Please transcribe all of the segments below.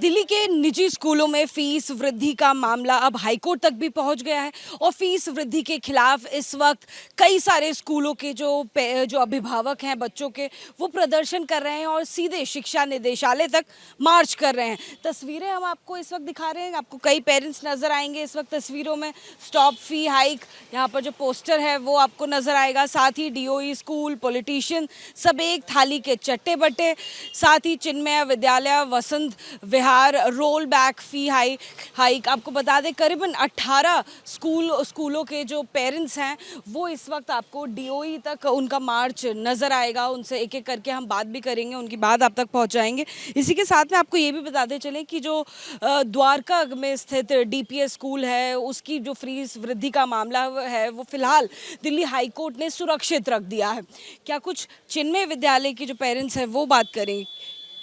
दिल्ली के निजी स्कूलों में फीस वृद्धि का मामला अब हाईकोर्ट तक भी पहुंच गया है और फीस वृद्धि के खिलाफ इस वक्त कई सारे स्कूलों के जो अभिभावक हैं बच्चों के, वो प्रदर्शन कर रहे हैं और सीधे शिक्षा निदेशालय तक मार्च कर रहे हैं। तस्वीरें हम आपको इस वक्त दिखा रहे हैं, आपको कई पेरेंट्स नजर आएंगे इस वक्त तस्वीरों में। स्टॉप फी हाइक, यहाँ पर जो पोस्टर है वो आपको नजर आएगा, साथ ही डीओई, स्कूल, पॉलिटिशियन सब एक थाली के चट्टे बट्टे, साथ ही चिन्मय विद्यालय, वसंत विहार, रोल बैक फी हाइक। आपको बता दें करीबन 18 स्कूलों के जो पेरेंट्स हैं वो इस वक्त आपको डीओई तक उनका मार्च नज़र आएगा। उनसे एक एक करके हम बात भी करेंगे, उनकी बात आप तक पहुंचाएंगे। इसी के साथ में आपको ये भी बताते चलें कि जो द्वारका में स्थित डीपीएस स्कूल है उसकी जो फीस वृद्धि का मामला है वो फिलहाल दिल्ली हाईकोर्ट ने सुरक्षित रख दिया है। क्या कुछ चिन्मय विद्यालय के जो पेरेंट्स हैं वो बात करें,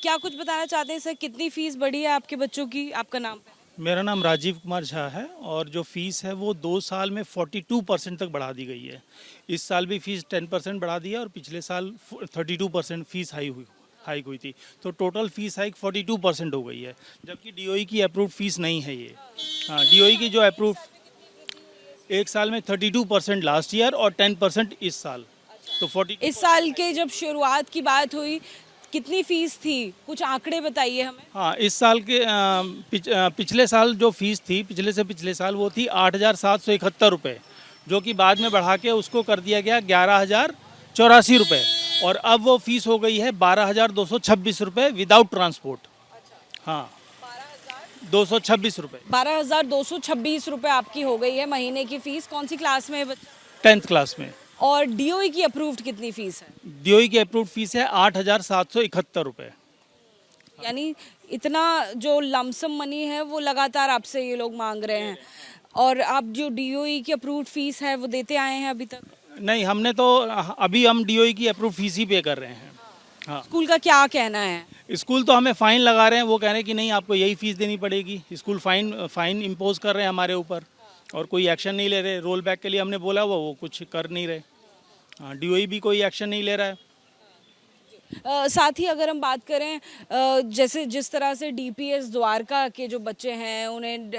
क्या कुछ बताना चाहते हैं सर? कितनी फीस बढ़ी है आपके बच्चों की? आपका नाम? मेरा नाम राजीव कुमार झा है और जो फीस है वो 2 साल में 42% तक बढ़ा दी गई है। इस साल भी फीस 10% बढ़ा दी है और पिछले साल 32% फीस हाइक हुई थी, तो टोटल फीस हाइक 42% हो गई है, जबकि डीओई की अप्रूव्ड फीस नहीं है ये। हाँ, डीओई की जो अप्रूव्ड एक साल में 32% लास्ट ईयर और 10% इस साल, तो 40। इस साल के जब शुरुआत की बात हुई कितनी फीस थी, कुछ आंकड़े बताइए हमें। हाँ, इस साल के पिछले साल जो फीस थी पिछले से पिछले साल वो थी 8,771 रुपये, जो कि बाद में बढ़ा के उसको कर दिया गया 11,084 रुपये और अब वो फीस हो गई है 12,226 रुपये विदाउट ट्रांसपोर्ट। हाँ, 226 रुपये, 12,226 रुपये आपकी हो गई है महीने की फीस। कौन सी क्लास में है? 10th क्लास में। और डीओई की अप्रूव्ड कितनी फीस है? डीओई की अप्रूव्ड फीस है 8,771 रुपये। यानी इतना जो लमसम मनी है वो लगातार आपसे ये लोग मांग रहे हैं, और आप जो डीओई की अप्रूव्ड फीस है वो देते आए हैं अभी तक? नहीं, हमने तो अभी हम डीओई की अप्रूव्ड फीस ही पे कर रहे हैं। हाँ, स्कूल का क्या कहना है? स्कूल तो हमें फ़ाइन लगा रहे हैं, वो कह रहे हैं कि नहीं आपको यही फीस देनी पड़ेगी। स्कूल फ़ाइन इम्पोज कर रहे हैं हमारे ऊपर और कोई एक्शन नहीं ले रहे। रोल बैक के लिए हमने बोला वो कुछ कर नहीं रहे। हाँ, डीओई भी कोई एक्शन नहीं ले रहा है। साथ ही अगर हम बात करें जैसे जिस तरह से डीपीएस द्वारका के जो बच्चे हैं उन्हें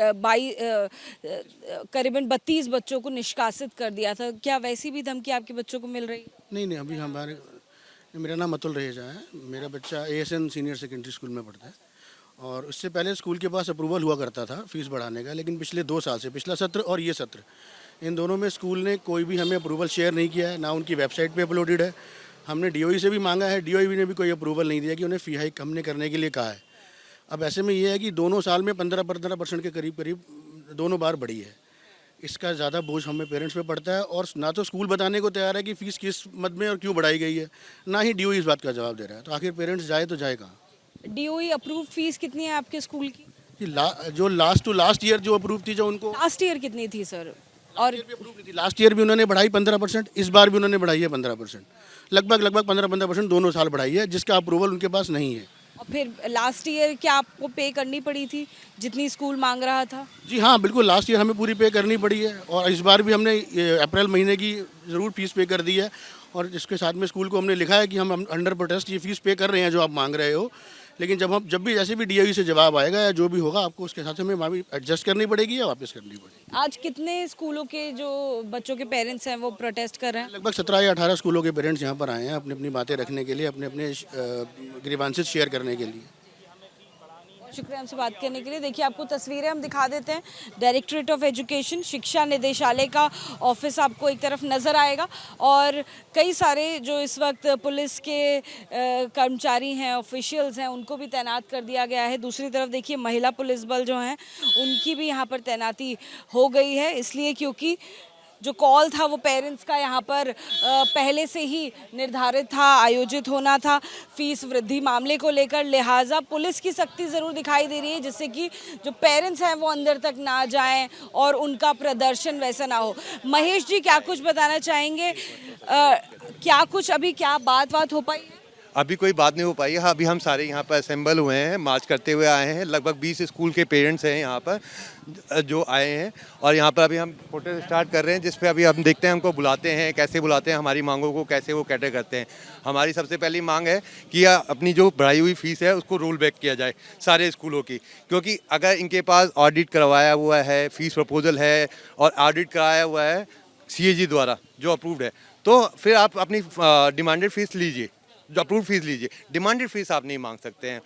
करीबन 32 बच्चों को निष्कासित कर दिया था, क्या वैसी भी धमकी आपके बच्चों को मिल रही है? नहीं, अभी मेरा नाम अतुल रहेजा है। मेरा बच्चा एएसएन सीनियर सेकेंडरी स्कूल में पढ़ता है और उससे पहले स्कूल के पास अप्रूवल हुआ करता था फीस बढ़ाने का, लेकिन पिछले 2 साल से, पिछला सत्र और ये सत्र, इन दोनों में स्कूल ने कोई भी हमें अप्रूवल शेयर नहीं किया है, ना उनकी वेबसाइट पे अपलोडेड है। हमने डीओई से भी मांगा है, डीओई ने भी कोई अप्रूवल नहीं दिया कि उन्हें फ़ी हाइक हमने करने के लिए कहा है। अब ऐसे में ये है कि दोनों साल में 15% के करीब दोनों बार बढ़ी है। इसका ज़्यादा बोझ हमें पेरेंट्स पे पड़ता है और ना तो स्कूल बताने को तैयार है कि फ़ीस किस मद में और क्यों बढ़ाई गई है, ना ही डीओई इस बात का जवाब दे रहा है। तो आखिर पेरेंट्स जाए तो जाए कहाँ? डीओई अप्रूव्ड फीस कितनी है आपके स्कूल की? जो लास्ट टू लास्ट ईयर जो अप्रूव थी, जो उनको लास्ट ईयर कितनी थी सर? और लास्ट ईयर भी उन्होंने बढ़ाई 15%, इस बार भी उन्होंने बढ़ाई है 15%, लगभग 15% दोनों साल बढ़ाई है, जिसका अप्रूवल उनके पास नहीं है। और फिर लास्ट ईयर क्या आपको पे करनी पड़ी थी जितनी स्कूल मांग रहा था? जी हाँ, बिल्कुल, लास्ट ईयर हमें पूरी पे करनी पड़ी है और इस बार भी हमने अप्रैल महीने की ज़रूर फीस पे कर दी है और इसके साथ में स्कूल को हमने लिखा है कि हम अंडर प्रोटेस्ट ये फीस पे कर रहे हैं जो आप मांग रहे हो, लेकिन जब भी जैसे भी डीओई से जवाब आएगा या जो भी होगा आपको उसके साथ हमें एडजस्ट करनी पड़ेगी या वापस करनी पड़ेगी। आज कितने स्कूलों के जो बच्चों के पेरेंट्स हैं वो प्रोटेस्ट कर रहे हैं? लगभग 17 या 18 स्कूलों के पेरेंट्स यहाँ पर आए हैं अपनी अपनी बातें रखने के लिए, अपने ग्रीवांसेस शेयर करने के लिए। शुक्रिया हमसे बात करने के लिए। देखिए आपको तस्वीरें हम दिखा देते हैं। डायरेक्टरेट ऑफ एजुकेशन, शिक्षा निदेशालय का ऑफिस आपको एक तरफ नज़र आएगा और कई सारे जो इस वक्त पुलिस के कर्मचारी हैं, ऑफिशियल्स हैं, उनको भी तैनात कर दिया गया है। दूसरी तरफ देखिए महिला पुलिस बल जो हैं उनकी भी यहाँ पर तैनाती हो गई है, इसलिए क्योंकि जो कॉल था वो पेरेंट्स का यहाँ पर पहले से ही निर्धारित था, आयोजित होना था फीस वृद्धि मामले को लेकर। लिहाजा पुलिस की सख्ती ज़रूर दिखाई दे रही है जिससे कि जो पेरेंट्स हैं वो अंदर तक ना जाएं और उनका प्रदर्शन वैसा ना हो। महेश जी क्या कुछ बताना चाहेंगे? क्या कुछ अभी क्या बात हो पाई है? अभी कोई बात नहीं हो पाई है। अभी हम सारे यहाँ पर असेंबल हुए हैं, मार्च करते हुए आए हैं। लगभग 20 स्कूल के पेरेंट्स हैं यहाँ पर जो आए हैं, और यहाँ पर अभी हम प्रोटेस्ट स्टार्ट कर रहे हैं, जिस पे अभी हम देखते हैं, हमको बुलाते हैं, कैसे बुलाते हैं, हमारी मांगों को कैसे वो कैटर करते हैं। हमारी सबसे पहली मांग है कि अपनी जो बढ़ाई हुई फीस है उसको रोल बैक किया जाए सारे स्कूलों की, क्योंकि अगर इनके पास ऑडिट करवाया हुआ है, फीस प्रपोजल है और ऑडिट कराया हुआ है CAG द्वारा जो अप्रूव्ड है, तो फिर आप अपनी डिमांडेड फीस लीजिए, जो अप्रूव फीस लीजिए। डिमांडेड फीस आप नहीं मांग सकते हैं।